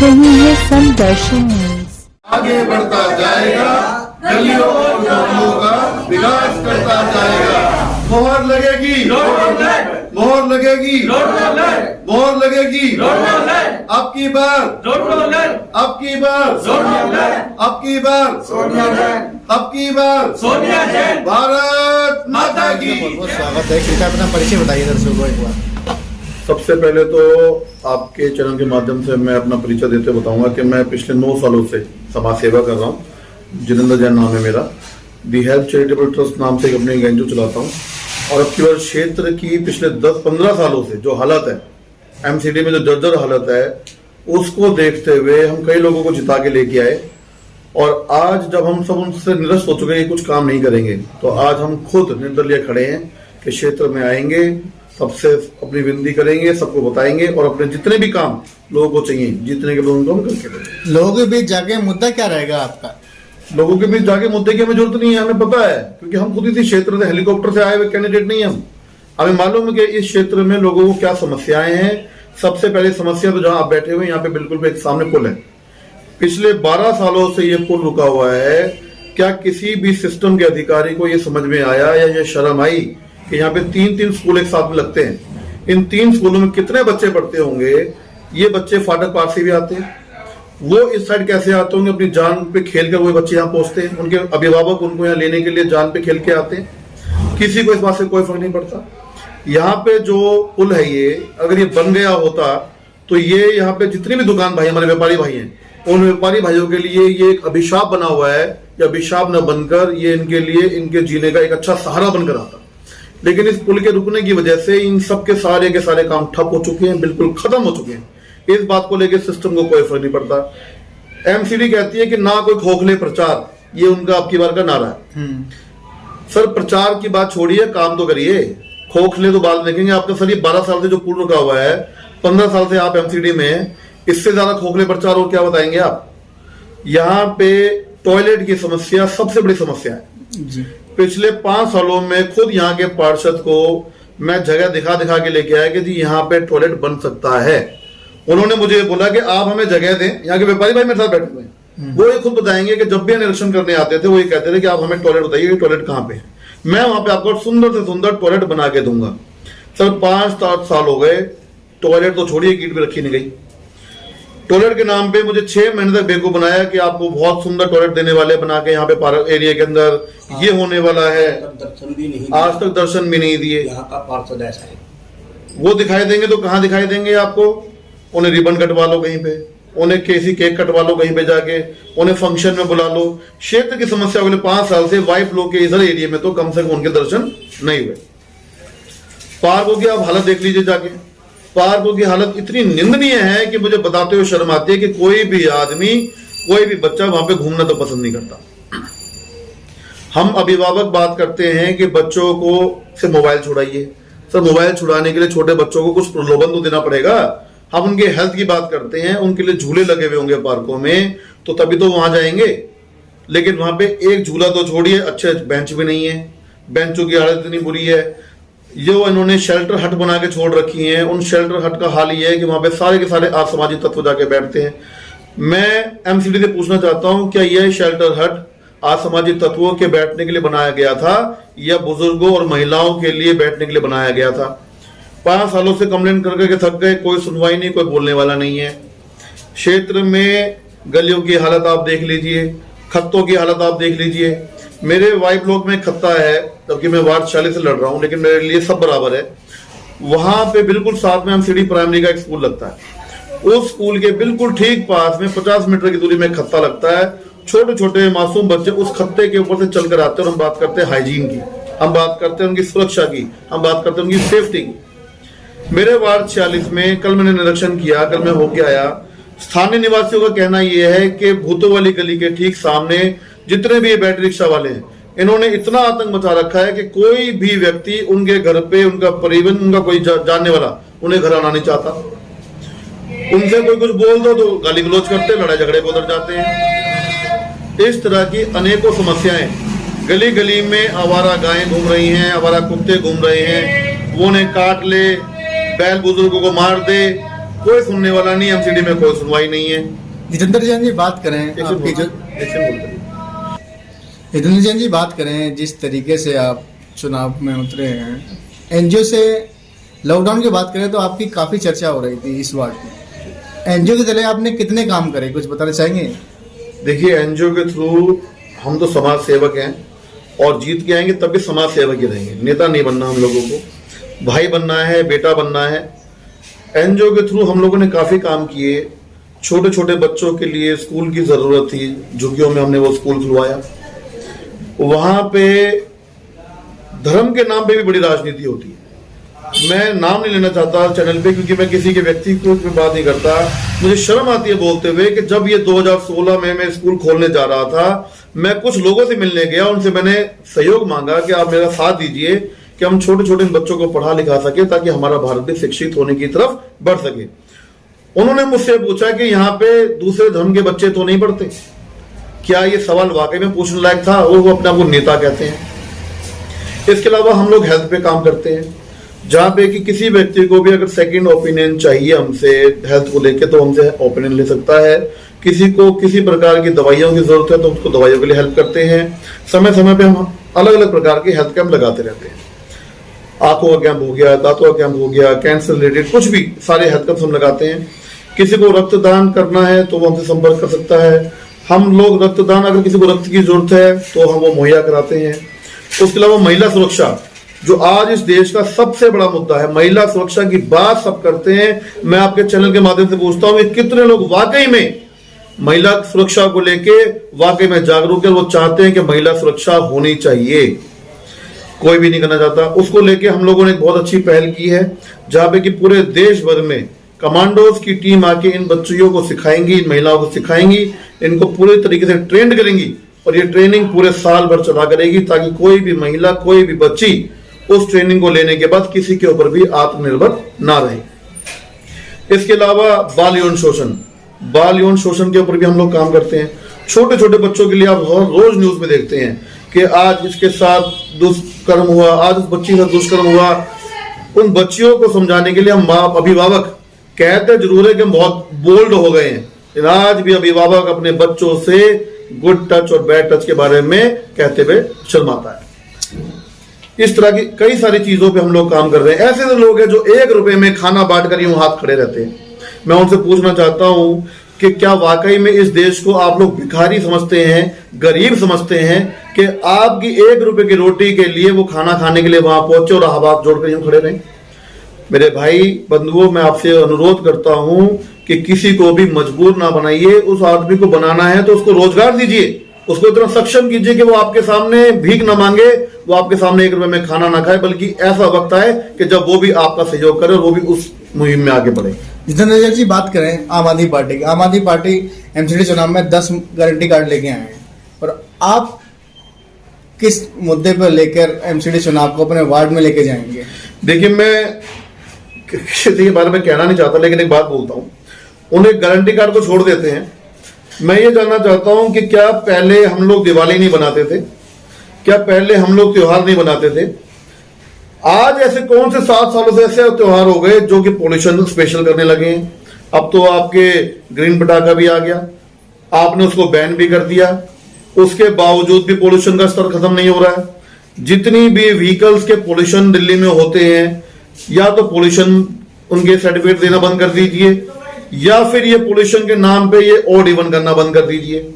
देख रही है संदर्शन न्यूज। आगे बढ़ता जाएगा, गलियों और मोहल्लों का विकास करता जाएगा। मोहर लगेगी, मोहर लगेगी, मोहर लगेगी। अब की बार, अब की बार, अब की बार, अब की बार भारत माता की। बहुत स्वागत है। कृपया अपना परिचय बताइए दर्शकों को एक बार। सबसे पहले तो आपके चैनल के माध्यम से मैं अपना परिचय देते बताऊंगा कि मैं पिछले 9 सालों से समाज सेवा कर रहा हूं। जितेंद्र जैन नाम है मेरा। दी हेल्प चैरिटेबल ट्रस्ट नाम से एक अपनी एनजीओ चलाता हूं। और अब केवल क्षेत्र की पिछले 10-15 सालों से जो हालत है एमसीडी में, जो जर्जर हालत है, उसको देखते हुए हम कई लोगों को जिता के लेके आए। और आज जब हम सब उनसे निरस्त हो चुके हैं, कुछ काम नहीं करेंगे, तो आज हम खुद निर्दलीय खड़े हैं कि क्षेत्र में आएंगे, सबसे अपनी विनती करेंगे, सबको बताएंगे और अपने जितने भी काम लोगों को चाहिए, जितने के लोगों को हम करके देंगे। लोगों के बीच जाके मुद्दा क्या रहेगा आपका? लोगों के बीच जाके मुद्दे की हमें जरूरत नहीं है, हमें पता है, क्योंकि हम खुद इसी क्षेत्र से हेलीकॉप्टर से आए हुए कैंडिडेट नहीं हम। हमें मालूम है कि इस क्षेत्र में लोगों को क्या समस्याएं हैं। सबसे पहले समस्या तो जहां आप बैठे हुए, यहाँ पे बिल्कुल भी एक सामने पुल है। पिछले 12 सालों से ये पुल रुका हुआ है। क्या किसी भी सिस्टम के अधिकारी को ये समझ में आया या ये शर्म आई कि यहाँ पे 3-3 स्कूल एक साथ में लगते हैं? इन 3 स्कूलों में कितने बच्चे पढ़ते होंगे? ये बच्चे फाटक पार से भी आते हैं, वो इस साइड कैसे आते होंगे? अपनी जान पे खेल कर वो बच्चे यहाँ पहुंचते हैं, उनके अभिभावक उनको यहाँ लेने के लिए जान पे खेल के आते हैं। किसी को इस बात से कोई फर्क नहीं पड़ता। यहाँ पे जो पुल है, ये अगर ये बन गया होता तो ये यहाँ पे जितने भी दुकान भाई, हमारे व्यापारी भाई हैं, उन व्यापारी भाइयों के लिए ये एक अभिशाप बना हुआ है। या अभिशाप न बनकर ये इनके लिए, इनके जीने का एक अच्छा सहारा बनकर आता। लेकिन इस पुल के रुकने की वजह से इन सब के सारे काम ठप हो चुके हैं, बिल्कुल खत्म हो चुके हैं। इस बात को लेकर सिस्टम को कोई फर्क नहीं पड़ता। एमसीडी कहती है कि ना कोई खोखले प्रचार, ये उनका आपकी बार का नारा है। सर, प्रचार की बात छोड़िए, काम तो करिए। खोखले तो बाद देखेंगे। आपका सर ये 12 साल से जो पुल रुका हुआ है, 15 साल से आप एमसीडी में, इससे ज्यादा खोखले प्रचार और क्या बताएंगे आप? यहाँ पे टॉयलेट की समस्या सबसे बड़ी समस्या है जी। पिछले 5 सालों में खुद यहाँ के पार्षद को मैं जगह दिखा दिखा के लेके आया कि जी यहाँ पे टॉयलेट बन सकता है। उन्होंने मुझे बोला कि आप हमें जगह दें। यहाँ के व्यापारी भाई मेरे साथ बैठे हुए हैं, वो ये खुद बताएंगे कि जब भी निरीक्षण करने आते थे, वो ये कहते थे कि आप हमें टॉयलेट बताइए, टॉयलेट कहाँ पे है, मैं वहां पे आपको सुंदर से सुंदर टॉयलेट बना के दूंगा। सर 5-7 साल हो गए, टॉयलेट तो छोड़िए, कीट भी रखी नहीं गई। टॉयलेट के नाम पे मुझे 6 महीने तक बेवकूफ बनाया कि आपको बहुत सुंदर टॉयलेट देने वाले बना के यहाँ पे पार्क एरिया के अंदर ये होने वाला है। दर्शन भी नहीं, आज तक दर्शन भी नहीं दिए। यहाँ का पार्षद ऐसा है, वो दिखाई देंगे तो कहाँ दिखाई देंगे आपको? उन्हें रिबन कटवा लो कहीं पे, उन्हें केसी केक कटवा लो कहीं पे जाके, उन्हें फंक्शन में बुला लो। क्षेत्र की समस्या अगले 5 साल से वाइफ लोग के इधर एरिया में तो कम से कम उनके दर्शन नहीं हुए। पार्कों की आप हालत देख लीजिए जाके। पार्कों की हालत इतनी निंदनीय है कि मुझे बताते हुए शर्म आती है कि कोई भी आदमी, कोई भी बच्चा वहां पे घूमना तो पसंद नहीं करता। हम अभिभावक बात करते हैं कि बच्चों को से मोबाइल छुड़ाइए। सर, मोबाइल छुड़ाने के लिए छोटे बच्चों को कुछ प्रलोभन तो देना पड़ेगा। हम उनके हेल्थ की बात करते हैं, उनके लिए झूले लगे हुए होंगे पार्कों में, तो तभी तो वहां जाएंगे। लेकिन वहां पे एक झूला तो छोड़िए, अच्छे बेंच भी नहीं है, बेंचों की हालत इतनी बुरी है। जो इन्होंने शेल्टर हट बना के छोड़ रखी हैं, उन शेल्टर हट का हाल ये है कि वहां पे सारे के सारे असामाजिक तत्व जाके बैठते हैं। मैं एमसीडी से पूछना चाहता हूं, क्या यह शेल्टर हट असामाजिक तत्वों के बैठने के लिए बनाया गया था या बुजुर्गों और महिलाओं के लिए बैठने के लिए बनाया गया था? 5 सालों से कंप्लेंट करके थक गए, कोई सुनवाई नहीं, कोई बोलने वाला नहीं है। क्षेत्र में गलियों की हालत आप देख लीजिए, खत्तों की हालत आप देख लीजिए। मेरे वाइफ लोग में खत्ता है, जबकि मैं वार्ड 46 से लड़ रहा हूं, लेकिन मेरे लिए सब बराबर है। वहां पे बिल्कुल साथ में एमसीडी प्राइमरी का एक स्कूल लगता है। उस स्कूल के बिल्कुल ठीक पास में 50 मीटर की दूरी में खत्ता लगता है। छोटे छोटे मासूम बच्चे उस खत्ते के ऊपर से चलकर आते हैं। और हम बात करते हैं हाइजीन की, हम बात करते हैं उनकी सुरक्षा की, हम बात करते हैं उनकी सेफ्टी की। मेरे वार्ड 46 में कल मैंने निरीक्षण किया, कल मैं होके आया। स्थानीय निवासियों का कहना यह है कि भूतों वाली गली के ठीक सामने जितने भी बैटरी रिक्शा वाले हैं, इन्होंने इतना आतंक मचा रखा है कि कोई भी व्यक्ति उनके घर पे, उनका परिवार, उनका कोई जानने वाला उन्हें घर आना नहीं चाहता। उनसे कोई कुछ बोल दो तो गाली गलौज करते, लड़ाई झगड़े को उधर जाते हैं। इस तरह की अनेकों समस्याएं। गली गली में आवारा गायें घूम रही हैं, आवारा कुत्ते घूम रहे हैं, वो उन्हें काट ले, बैल बुजुर्गों को मार दे, कोई सुनने वाला नहीं, एमसीडी में कोई सुनवाई नहीं है। जितेंद्र जैन जी बात करें आपकी जो जितेंद्र जैन जी बात करें जिस तरीके से आप चुनाव में उतरे हैं, एनजीओ से लॉकडाउन की बात करें तो आपकी काफ़ी चर्चा हो रही थी इस वार्ड में। एनजीओ के तले आपने कितने काम करे, कुछ बताना चाहेंगे? देखिए, एनजीओ के थ्रू हम तो समाज सेवक हैं और जीत के आएंगे तब भी समाज सेवक ही रहेंगे। नेता नहीं बनना, हम लोगों को भाई बनना है, बेटा बनना है। एनजीओ के थ्रू हम लोगों ने काफ़ी काम किए। छोटे छोटे बच्चों के लिए स्कूल की ज़रूरत थी, झुग्गियों में हमने वो स्कूल खुलवाया। वहाँ पे धर्म के नाम पे भी बड़ी राजनीति होती है। मैं नाम नहीं लेना चाहता चैनल पे, क्योंकि मैं किसी के व्यक्तित्व में बात नहीं करता। मुझे शर्म आती है बोलते हुए कि जब ये 2016 में मैं स्कूल खोलने जा रहा था, मैं कुछ लोगों से मिलने गया, उनसे मैंने सहयोग मांगा कि आप मेरा साथ दीजिए कि हम छोटे छोटे बच्चों को पढ़ा लिखा सके ताकि हमारा भारत भी शिक्षित होने की तरफ बढ़ सके। उन्होंने मुझसे पूछा कि यहाँ पे दूसरे धर्म के बच्चे तो नहीं पढ़ते? क्या ये सवाल वाकई में पूछने लायक था? और वो अपने आप को नेता कहते हैं। इसके अलावा हम लोग हेल्थ पे काम करते हैं, जहाँ पे कि किसी व्यक्ति को भी अगर सेकंड ओपिनियन चाहिए हमसे हेल्थ को लेके तो हमसे ओपिनियन ले सकता है। किसी को किसी प्रकार की दवाइयों की जरूरत है तो उसको दवाइयों के लिए हेल्प करते हैं। समय समय पे हम अलग अलग प्रकार के हेल्थ कैंप लगाते रहते हैं। आंखों का कैंप हो गया, दांतों का कैंप हो गया, कैंसर रिलेटेड कुछ भी सारे हेल्थ कैंप हम लगाते हैं। किसी को रक्तदान करना है तो वो हमसे संपर्क कर सकता है। हम लोग रक्तदान, अगर किसी को रक्त की जरूरत है तो हम वो मुहैया कराते हैं। उसके अलावा महिला सुरक्षा, जो आज इस देश का सबसे बड़ा मुद्दा है, महिला सुरक्षा की बात सब करते हैं। मैं आपके चैनल के माध्यम से पूछता हूँ कि कितने लोग वाकई में महिला सुरक्षा को लेके वाकई में जागरूक है, वो चाहते हैं कि महिला सुरक्षा होनी चाहिए? कोई भी नहीं करना चाहता। उसको लेके हम लोगों ने एक बहुत अच्छी पहल की है, जहां पे कि पूरे देश भर में कमांडोज की टीम आके इन बच्चियों को सिखाएंगी, इन महिलाओं को सिखाएंगी, इनको पूरे तरीके से ट्रेंड करेंगी और ये ट्रेनिंग पूरे साल भर चला करेगी ताकि कोई भी महिला, कोई भी बच्ची उस ट्रेनिंग को लेने के बाद किसी के ऊपर भी आत्मनिर्भर ना रहे। इसके अलावा बाल यौन शोषण के ऊपर भी हम लोग काम करते हैं। छोटे छोटे बच्चों के लिए आप रोज न्यूज में देखते हैं कि आज इसके साथ दुष्कर्म हुआ, आज उस बच्ची का दुष्कर्म हुआ। उन बच्चियों को समझाने के लिए हम अभिभावक कहते जरूर है कि हम बहुत बोल्ड हो गए हैं। आज भी अभिभावक अपने बच्चों से गुड टच और बैड टच के बारे में कहते हुए शर्माता है। इस तरह की कई सारी चीजों पे हम लोग काम कर रहे हैं। ऐसे तो लोग हैं जो 1 रुपए में खाना बांट कर यूं हाथ खड़े रहते हैं। मैं उनसे पूछना चाहता हूं कि क्या वाकई में इस देश को आप लोग भिखारी समझते हैं, गरीब समझते हैं कि आपकी 1 रुपए की रोटी के लिए वो खाना खाने के लिए वहां पहुंचे और हाथ जोड़कर यूं खड़े रहें? मेरे भाई बंधुओं, मैं आपसे अनुरोध करता हूं कि किसी को भी मजबूर ना बनाइए। उस आदमी को बनाना है तो उसको रोजगार दीजिए, उसको इतना सक्षम कीजिए कि वो आपके सामने भीख ना मांगे, वो आपके सामने 1 रुपए में खाना ना खाए, बल्कि ऐसा वक्त आए कि जब वो भी आपका सहयोग करे और वो भी उस मुहिम में आगे बढ़े। जितेंद्र जी बात करें आम आदमी पार्टी की, आम आदमी पार्टी एमसीडी चुनाव में 10 गारंटी कार्ड लेके आए हैं, और आप किस मुद्दे पर लेकर एमसीडी चुनाव को अपने वार्ड में लेके जाएंगे? देखिए, मैं किसी के बारे में कहना नहीं चाहता, लेकिन एक बात बोलता हूँ, उन्हें गारंटी कार्ड को छोड़ देते हैं। मैं ये जानना चाहता हूं कि क्या पहले हम लोग दिवाली नहीं बनाते थे? क्या पहले हम लोग त्योहार नहीं बनाते थे? आज ऐसे कौन से 7 सालों से ऐसे त्योहार हो गए जो कि पोल्यूशन स्पेशल करने लगे हैं? अब तो आपके ग्रीन पटाखा भी आ गया, आपने उसको बैन भी कर दिया, उसके बावजूद भी पोल्यूशन का स्तर खत्म नहीं हो रहा है। जितनी भी व्हीकल्स के पोल्यूशन दिल्ली में होते हैं, या तो पोल्यूशन उनके सर्टिफिकेट देना बंद कर दीजिए, या फिर ये पोल्यूशन के नाम पे ये ऑड इवन करना बंद कर दीजिए।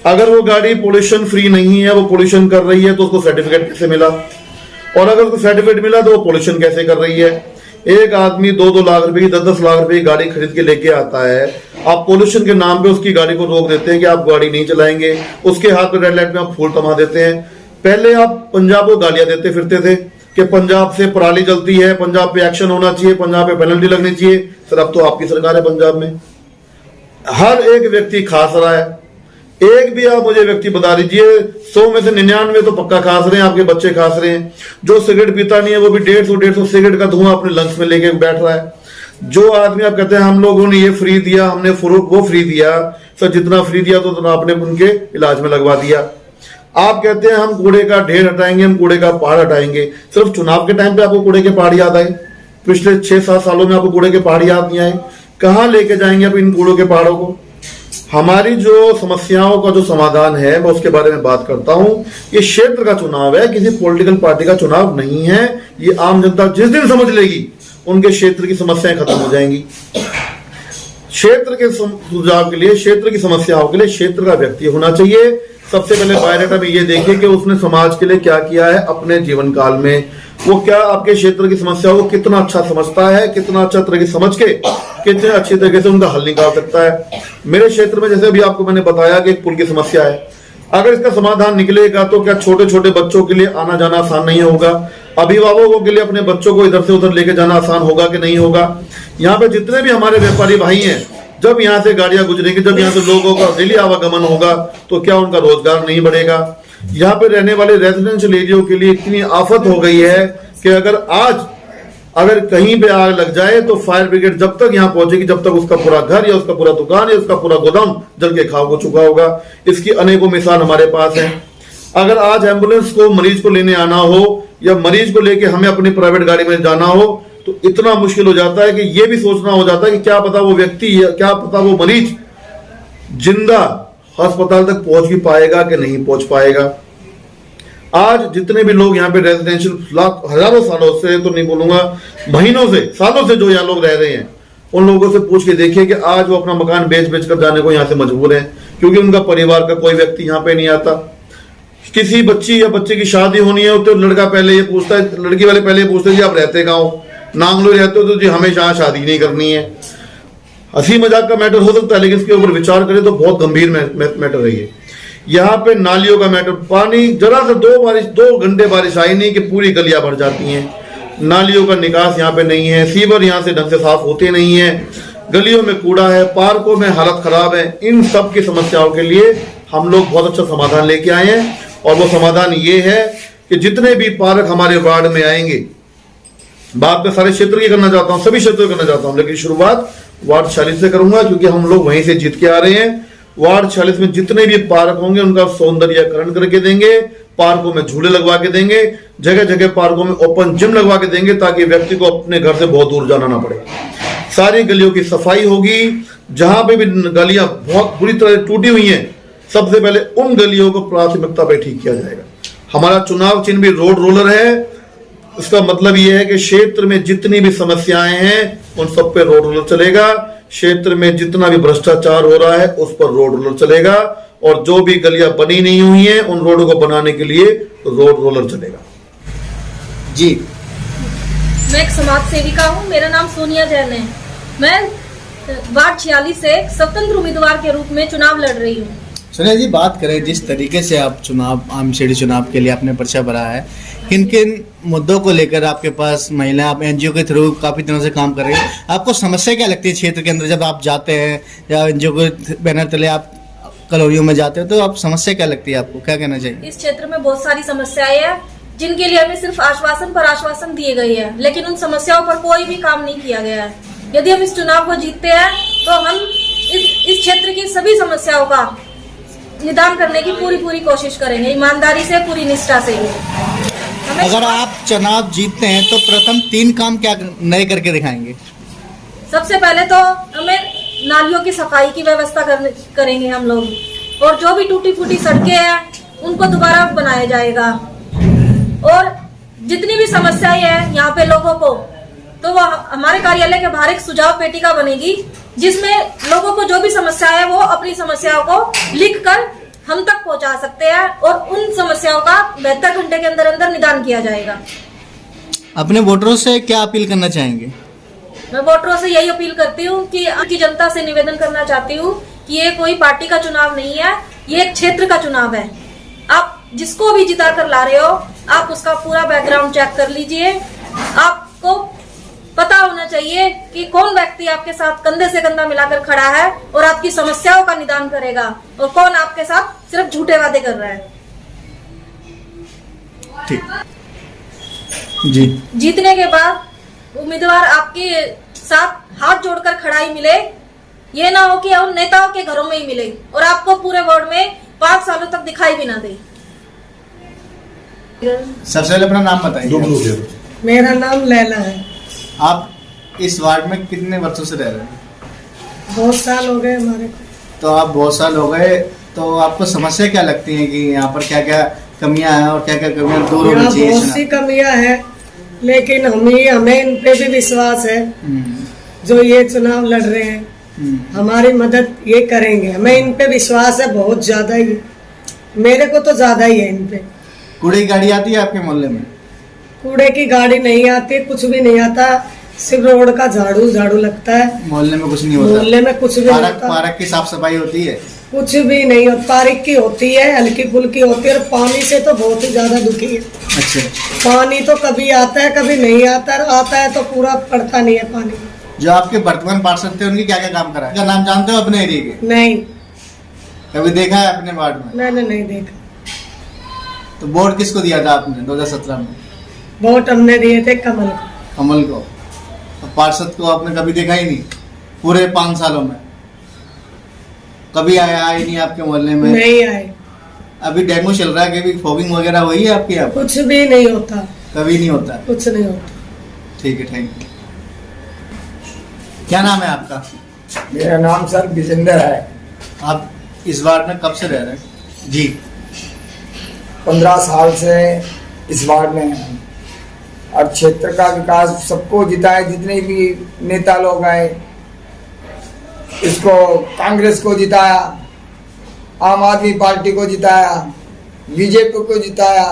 अगर वो गाड़ी पोल्यूशन फ्री नहीं है, वो पोल्यूशन कर रही है, तो उसको सर्टिफिकेट कैसे मिला? और अगर उसको सर्टिफिकेट मिला तो वो पोल्यूशन कैसे कर रही है? एक आदमी 2-2 लाख रुपए की, 10-10 लाख रुपए की गाड़ी खरीद के लेके आता है, आप पोल्यूशन के नाम पे उसकी गाड़ी को रोक देते हैं कि आप गाड़ी नहीं चलाएंगे, उसके हाथ में रेड लाइट में आप फूल थमा देते हैं। पहले आप पंजाब को गालियां देते फिरते थे कि पंजाब से पराली जलती है, पंजाब पे एक्शन होना चाहिए, पंजाब पे पेनल्टी लगनी चाहिए। सर, अब तो आपकी सरकार है पंजाब में, हर एक व्यक्ति खास रहा है। एक भी आप मुझे व्यक्ति बता दीजिए, 100 में से 99 तो पक्का खास रहे हैं, आपके बच्चे खास रहे हैं। जो सिगरेट पीता नहीं है वो भी 150 सिगरेट का धुआं अपने लंग्स में लेके बैठ रहा है। जो आदमी आप कहते हैं हम लोगों ने ये फ्री दिया, हमने वो फ्री दिया, सर जितना फ्री दिया तो उतना आपने उनके इलाज में लगवा दिया। आप कहते हैं हम कूड़े का ढेर हटाएंगे, हम कूड़े का पहाड़ हटाएंगे। सिर्फ चुनाव के टाइम पे आपको कूड़े के पहाड़ याद आए? पिछले 6-7 सालों में आपको कूड़े के पहाड़ याद नहीं आए? कहाँ लेके जाएंगे आप इन कूड़ों के पहाड़ों को? हमारी जो समस्याओं का जो समाधान है मैं उसके बारे में बात करता हूं। ये क्षेत्र का चुनाव है, किसी पॉलिटिकल पार्टी का चुनाव नहीं है। ये आम जनता जिस दिन समझ लेगी उनके क्षेत्र की समस्याएं खत्म हो जाएंगी। क्षेत्र के सुझाव के लिए, क्षेत्र की समस्याओं के लिए क्षेत्र का व्यक्ति होना चाहिए। सबसे पहले बायोडाटा में ये देखिए कि उसने समाज के लिए क्या किया है अपने जीवन काल में, वो क्या आपके क्षेत्र की समस्याओं को कितना अच्छा समझता है, कितना अच्छा तरीके से समझ के कितने अच्छी तरीके से उनका हल निकाल सकता है। मेरे क्षेत्र में जैसे अभी आपको मैंने बताया कि एक पुल की समस्या है, अगर इसका समाधान निकलेगा तो क्या छोटे छोटे बच्चों के लिए आना जाना आसान नहीं होगा? अभिभावकों के लिए अपने बच्चों को इधर से उधर लेके जाना आसान होगा कि नहीं होगा? यहाँ पे जितने भी हमारे व्यापारी भाई हैं, जब यहाँ से गाड़ियां गुजरेंगी, जब यहाँ से लोगों का डेली आवागमन होगा तो क्या उनका रोजगार नहीं बढ़ेगा? यहाँ पे रहने वाले रेजिडेंशियल एरिया के लिए इतनी आफत हो गई है कि अगर कहीं पे आग लग जाए तो फायर ब्रिगेड जब तक यहाँ पहुंचेगी जब तक उसका पूरा घर या उसका पूरा दुकान या उसका पूरा गोदाम जल के खाक हो चुका होगा। इसकी अनेकों मिसाल हमारे पास है। अगर आज एम्बुलेंस को मरीज को लेने आना हो या मरीज को लेके हमें अपनी प्राइवेट गाड़ी में जाना हो तो इतना मुश्किल हो जाता है कि ये भी सोचना हो जाता है कि क्या पता वो व्यक्ति, क्या पता वो मरीज जिंदा अस्पताल तक पहुंच भी पाएगा कि नहीं पहुंच पाएगा। आज जितने भी लोग यहाँ पे रेजिडेंशियल हजारों सालों से तो नहीं बोलूंगा, महीनों से, सालों से जो यहाँ लोग रह रहे हैं, उन लोगों से पूछ के देखिए कि आज वो अपना मकान बेच कर जाने को यहाँ से मजबूर है क्योंकि उनका परिवार का कोई व्यक्ति यहाँ पे नहीं आता। किसी बच्ची या बच्चे की शादी होनी है तो लड़का पहले ये पूछता है, लड़की वाले पहले ये पूछते हैं जी आप रहते गाँव नांगलो रहते हो तो जी हमें यहाँ शादी नहीं करनी है। हंसी मजाक का मैटर हो सकता है लेकिन इसके ऊपर विचार करें तो बहुत गंभीर मैटर है ये। यहाँ पे नालियों का मैटर, पानी जरा से 2 घंटे बारिश आई नहीं कि पूरी गलियां भर जाती हैं। नालियों का निकास यहाँ पे नहीं है, सीवर यहाँ से ढंग से साफ होते नहीं है, गलियों में कूड़ा है, पार्कों में हालत खराब है। इन सब की समस्याओं के लिए हम लोग बहुत अच्छा समाधान लेके आए हैं और वो समाधान ये है कि जितने भी पार्क हमारे वार्ड में आएंगे, बात में सारे क्षेत्र की करना चाहता हूँ, सभी क्षेत्रों की करना चाहता हूँ, लेकिन शुरुआत वार्ड 46 से करूंगा क्योंकि हम लोग वहीं से जीत के आ रहे हैं। वार्ड 46 में जितने भी पार्क होंगे उनका सौंदर्यकरण करके देंगे, पार्कों में झूले लगवा के देंगे, जगह जगह पार्कों में ओपन जिम लगवा के देंगे ताकि व्यक्ति को अपने घर से बहुत दूर जाना ना पड़े। सारी गलियों की सफाई होगी, जहां पे भी गलियां बहुत बुरी तरह टूटी हुई हैं सबसे पहले उन गलियों को प्राथमिकता पे ठीक किया जाएगा। हमारा चुनाव चिन्ह भी रोड रोलर है। इसका मतलब यह है कि क्षेत्र में जितनी भी समस्याएं हैं उन सब पे रोड रोलर चलेगा। क्षेत्र में जितना भी भ्रष्टाचार हो रहा है उस पर रोड रोलर चलेगा और जो भी गलियां बनी नहीं हुई हैं उन रोडों को बनाने के लिए रोड रोलर चलेगा। जी, मैं एक समाज सेविका हूँ, मेरा नाम सोनिया जैन है। मैं वार्ड 46 से स्वतंत्र उम्मीदवार के रूप में चुनाव लड़ रही हूँ। सोनिया जी, बात करें जिस तरीके से आप आमसीडी चुनाव के लिए आपने पर्चा भरा है, किन किन मुद्दों को लेकर आपके पास महिला, आप एनजीओ के थ्रू काफ़ी दिनों से काम कर रहे हैं, आपको समस्या क्या लगती है क्षेत्र के अंदर जब आप जाते हैं या एनजीओ के बैनर तले आप कॉलोनियों में जाते हो तो आप समस्या क्या लगती है, आपको क्या कहना चाहिए? इस क्षेत्र में बहुत सारी समस्याएं हैं जिनके लिए हमें सिर्फ आश्वासन पर आश्वासन दिए गए हैं, लेकिन उन समस्याओं पर कोई भी काम नहीं किया गया है। यदि हम इस चुनाव को जीतते हैं तो हम इस क्षेत्र की सभी समस्याओं का निदान करने की पूरी कोशिश करेंगे, ईमानदारी से, पूरी निष्ठा से। अगर आप चुनाव जीतते हैं तो प्रथम 3 काम क्या नए करके दिखाएंगे? सबसे पहले तो हमें नालियों की सफाई की व्यवस्था करेंगे हम लोग, और जो भी टूटी फूटी सड़कें हैं उनको दोबारा बनाया जाएगा। और जितनी भी समस्याएं हैं यहाँ पे लोगों को, तो वो हमारे कार्यालय के बाहर एक सुझाव पेटिका बनेगी जिसमें लोगों को जो भी समस्या है वो अपनी समस्याओं को लिखकर हम तक पहुंचा सकते हैं और उन समस्याओं का 72 घंटे के अंदर अंदर निदान किया जाएगा। अपने वोटरों से क्या अपील करना चाहेंगे? मैं वोटरों से यही अपील करती हूँ कि आपकी जनता से निवेदन करना चाहती हूँ कि ये कोई पार्टी का चुनाव नहीं है, ये एक क्षेत्र का चुनाव है। आप जिसको भी जिता कर ला रहे हो, आप उसका पूरा बैकग्राउंड चेक कर लीजिए। आपको पता होना चाहिए कि कौन व्यक्ति आपके साथ कंधे से कंधा मिलाकर खड़ा है और आपकी समस्याओं का निदान करेगा, और कौन आपके साथ सिर्फ झूठे वादे कर रहा है। ठीक जी। जीतने के बाद उम्मीदवार आपके साथ हाथ जोड़कर खड़ा ही मिले, ये ना हो कि उन नेताओं के घरों में ही मिले और आपको पूरे वार्ड में 5 सालों तक दिखाई भी ना दे। सबसे पहले अपना नाम बताइए। मेरा नाम लैला है। आप इस वार्ड में कितने वर्षों से रह रहे हैं? बहुत साल हो गए हमारे को। तो आप बहुत साल हो गए, तो आपको समस्या क्या लगती है कि यहाँ पर क्या क्या कमियां हैं और क्या क्या कमियां दूर होनी यहाँ चाहिए? बहुत सी कमियां हैं, लेकिन हमें इन पे भी विश्वास है। जो ये चुनाव लड़ रहे हैं हमारी मदद ये करेंगे, हमें इन पे विश्वास है बहुत ज्यादा ही, मेरे को तो ज्यादा ही है इन पे। कूड़े की गाड़ी आती है आपके मोहल्ले में? कूड़े की गाड़ी नहीं आती, कुछ भी नहीं आता, सिर्फ रोड का झाड़ू लगता है। मोहल्ले में कुछ नहीं होता? मोहल्ले में कुछ भी नहीं पार्क होता, पार्क की साफ सफाई होती है? कुछ भी नहीं होता। पार्क की होती है, हल्की फुल्की होती है, और पानी से तो बहुत ही ज्यादा दुखी है। अच्छा, पानी तो कभी आता है कभी नहीं आता है, आता है तो पूरा पड़ता नहीं है पानी। जो आपके वर्तमान पार्षद थे उनकी क्या क्या काम करा है? क्या नाम जानते हो अपने एरिया के? नहीं, कभी देखा है अपने वार्ड में? मैंने नहीं देखा। तो वोट किसको दिया था आपने 2017 में? वोट हमने दिए थे कमल को। कमल को। तो पार्षद को आपने कभी देखा ही नहीं पूरे 5 सालों में? कभी आया ही नहीं आपके मोहल्ले में? नहीं आए। अभी डेंगू चल रहा है, कभी फॉगिंग वगैरह हुई है आपके यहाँ पर? कुछ भी नहीं होता, कभी नहीं होता? कुछ नहीं होता। ठीक है, थैंक यू। क्या नाम है आपका? मेरा नाम सर विजेंद्र है। आप इस वार्ड में कब से रह रहे हैं? जी। 15 साल से इस वार्ड में हैं और क्षेत्र का विकास सबको जिताए, जितने भी नेता लोग आए, इसको कांग्रेस को जिताया, आम आदमी पार्टी को जिताया, बीजेपी को जिताया।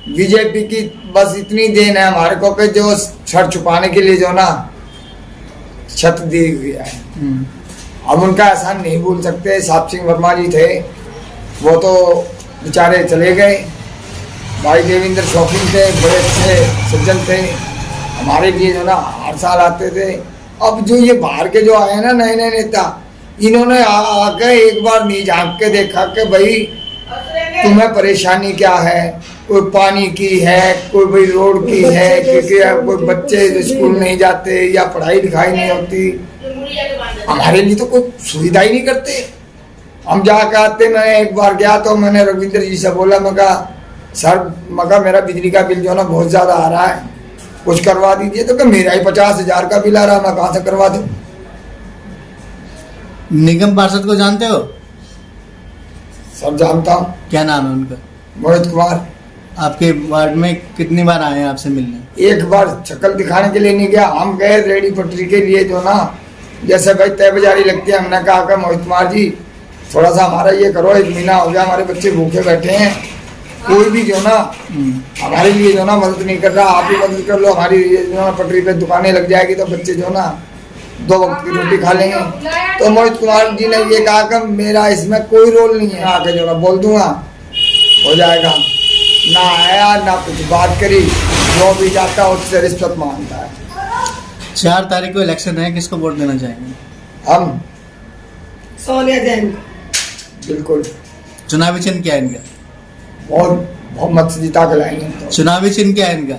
बीजेपी की बस इतनी देन है हमारे को कि जो छठ छुपाने के लिए जो ना छत दी हुई है, अब उनका एहसान नहीं भूल सकते। साहब सिंह वर्मा जी थे, वो तो बेचारे चले गए। भाई देवेंद्र शौकीन थे, बड़े अच्छे सज्जन थे, हमारे लिए जो ना हर साल आते थे। अब जो ये बाहर के जो आए ना नए नए नेता, इन्होंने आके एक बार नहीं झांक के देखा कि भाई तुम्हें परेशानी क्या है, कोई पानी की है, कोई भाई रोड की है, क्योंकि कोई बच्चे स्कूल नहीं जाते या पढ़ाई लिखाई नहीं होती, हमारे लिए तो कोई सुविधा ही नहीं करते। हम जाकर आते, मैं एक बार गया तो मैंने रविंद्र जी से बोला, मैं कहा सर, मगर मेरा बिजली का बिल जो ना बहुत ज़्यादा आ रहा है, कुछ करवा दीजिए। तो क्या मेरा ही 50,000 का बिल आ रहा, मैं कहाँ से करवा दूँ? निगम पार्षद को जानते हो? सब जानता हूँ। क्या नाम है उनका? मोहित कुमार। आपके वार्ड में कितनी बार आए हैं आपसे मिलने? एक बार शक्ल दिखाने के लिए नहीं गया, हम गए रेडी पटरी के लिए जो ना, जैसे भाई तय बाजारी लगती है, हमने कहा कि मोहित कुमार जी थोड़ा सा हमारा ये करो, 1 महीना हो गया हमारे बच्चे भूखे बैठे हैं, कोई भी जो ना हमारे लिए जो ना मदद नहीं कर रहा, आप भी मदद कर लो, हमारी ये जो ना पटरी पे दुकानें लग जाएगी तो बच्चे जो ना 2 वक्त की रोटी खा लेंगे। तो मोहित कुमार जी ने ये कहा कि मेरा इसमें कोई रोल नहीं है, आके जो ना बोल दूंगा हो जाएगा। ना आया ना कुछ बात करी, जो भी जाता उससे रिश्वत मांगता है। 4 तारीख को इलेक्शन है, किसको वोट देना चाहेंगे? हम सोनिया जैन। बिल्कुल। चुनावी चिन्ह क्या है इनका? बहुत बहुमत से जिता के लाएंगे। चुनावी चिन्ह क्या है इनका?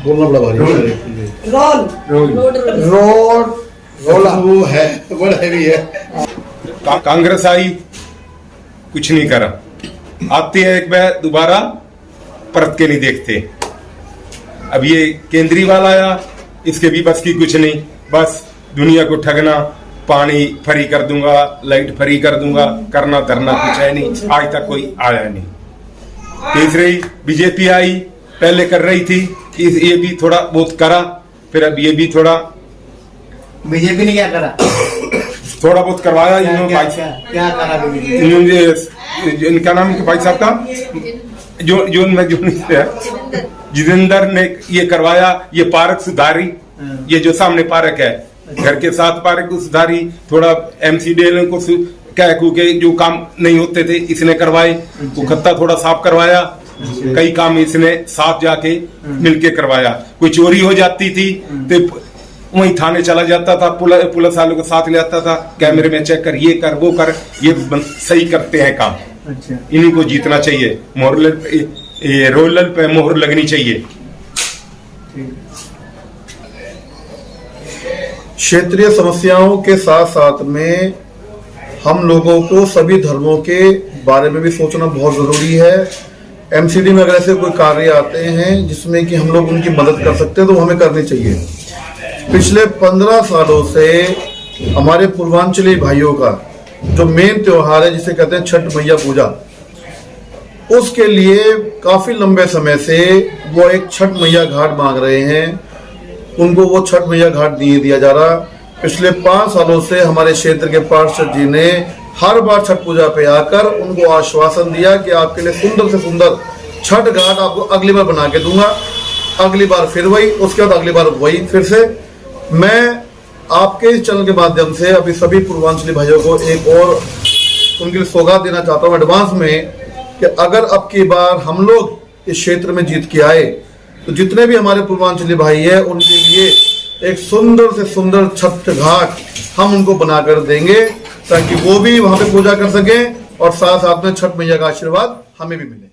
बोलना बड़ा भारी है। रोड रोला वो है, बड़ा हैवी है। कांग्रेस आई, कुछ नहीं करा, आते हैं एक बार दोबारा परत के नहीं देखते। अब ये केंद्रीवाल आया, इसके भी बस की कुछ नहीं, बस दुनिया को ठगना, पानी फ्री कर दूंगा, लाइट फ्री कर दूंगा, करना धरना कुछ है नहीं, आज तक कोई आया नहीं। तीसरी बीजेपी आई, पहले कर रही थी, ये भी थोड़ा बहुत करा, फिर अब ये भी थोड़ा। बीजेपी ने क्या करा? थोड़ा बहुत करवाया इन्होंने। क्या करा बीजेपी? इन्होंने इनका नाम भाई साहब का जो मैं जो जितेंद्र ने ये करवाया, ये पार्क सुधारी, ये जो सामने पार्क है घर के साथ पार्क को सुधारी, थोड़ा MCDL को कह के जो काम नहीं होते थे इसने करवाए, वो खत्ता थोड़ा साफ करवाया, कई काम इसने साथ जाके मिलके करवाया। कोई चोरी हो जाती थी तो वहीं थाने चला जाता था, पुलिस वालों को साथ ले आता था, कैमरे में चेक कर, ये कर वो कर, ये सही करते हैं काम। अच्छा, इन्हीं को जीतना चाहिए, रोलर पे मोहर लगनी चाहिए। क्षेत्रीय समस्याओं के साथ साथ में हम लोगों को सभी धर्मों के बारे में भी सोचना बहुत जरूरी है। MCD में अगर ऐसे कोई कार्य आते हैं जिसमें कि हम लोग उनकी मदद कर सकते हैं तो वो हमें करनी चाहिए। पिछले 15 सालों से हमारे पूर्वांचली भाइयों का जो मेन त्योहार है जिसे कहते हैं छठ मैया पूजा, उसके लिए काफी लंबे समय से वो एक छठ मैया घाट मांग रहे हैं। उनको वो छठ मैया घाट नहीं दिया जा रहा। पिछले 5 सालों से हमारे क्षेत्र के पार्षद जी ने हर बार छठ पूजा पे आकर उनको आश्वासन दिया कि आपके लिए सुंदर से सुंदर छठ घाट आपको अगली बार बना के दूंगा। अगली बार फिर वही, उसके बाद अगली बार वही फिर से। मैं आपके इस चैनल के माध्यम से अभी सभी पूर्वांचली भाइयों को एक और उनके लिए सौगात देना चाहता हूँ एडवांस में कि अगर अब की बार हम लोग इस क्षेत्र में जीत के आए तो जितने भी हमारे पूर्वांचली भाई हैं उनके लिए एक सुंदर से सुंदर छठ घाट हम उनको बनाकर देंगे ताकि वो भी वहां पे पूजा कर सकें और साथ साथ में छठ मैया का आशीर्वाद हमें भी मिले।